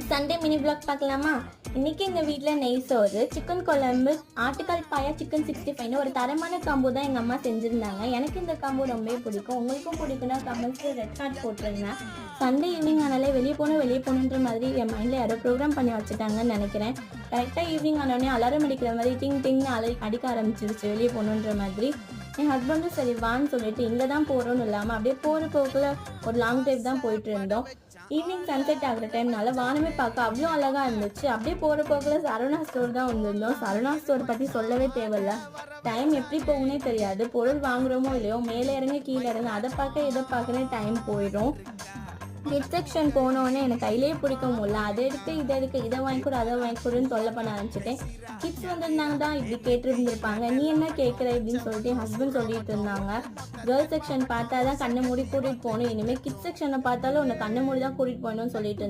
Sunday mini black பார்க்கலாமா? இன்றைக்கி எங்கள் வீட்டில் நெய் சோறு, சிக்கன் குழம்பு, ஆட்டுக்கால் பாயா, சிக்கன் 65ன்னு ஒரு தரமான காம்போ தான் எங்கள் அம்மா செஞ்சுருந்தாங்க. எனக்கு இந்த காம்போ ரொம்பவே பிடிக்கும். உங்களுக்கும் பிடிக்குன்னா கமெண்ட்ஸில் ரெட் ஹார்ட் போட்டிருந்தேன். சண்டே ஈவினிங் ஆனாலே வெளியே போகணுன்ற மாதிரி என் மைண்டில் யாரோ ப்ரோக்ராம் பண்ணி வச்சுட்டாங்கன்னு நினைக்கிறேன். கரெக்டாக ஈவினிங் ஆனோடனே அலாரம் அடிக்கிற மாதிரி டிங்னு அடிக்க ஆரம்பிச்சிருச்சு வெளியே போகணுன்ற மாதிரி. என் ஹஸ்பண்டும் சரி வான்னு சொல்லிட்டு இங்கே தான் போகிறோன்னு இல்லாமல் அப்படியே போகிற போக்கில் ஒரு லாங் ட்ரைவ் தான் போயிட்டு இருந்தோம். ஈவினிங் சன்செட் ஆகிற டைம்னால வானமே பார்க்க அவ்வளோ அழகாக இருந்துச்சு. அப்படியே போகிற போக்கில் சரவணா ஸ்டோர் தான் வந்திருந்தோம். சரவணா ஸ்டோர் பற்றி சொல்லவே தேவையில்ல. டைம் எப்படி போகுனே தெரியாது. பொருள் வாங்குகிறோமோ இல்லையோ மேலே இறங்க கீழே இறங்க அதை பார்க்க இதை பார்க்குறேன் டைம் போயிடும். கிட் செக்ஷன் போனோடனே எனக்கு கையிலே பிடிக்க முடியல. அதை எடுத்து இதை எடுக்க இதை வாங்கிக்கூட அதை வாங்கிக்கூடன்னு தொல்லை பண்ண ஆரம்பிச்சிட்டேன். கிட்ஸ் வந்திருந்தாங்க தான் இப்படி கேட்டுருந்துருப்பாங்க. நீ என்ன கேட்குற இப்படின்னு சொல்லிட்டு என் ஹஸ்பண்ட் சொல்லிட்டு இருந்தாங்க. கேர்ள்ஸ் செக்ஷன் பார்த்தா தான் கண்ணை மூடி கூட்டிகிட்டு போகணும், இனிமேல் கிட்ஸ் செக்ஷனை பார்த்தாலும் உன்னை கண்ணை மூடி தான் கூட்டிகிட்டு போகணும்னு சொல்லிட்டு இருந்தாங்க.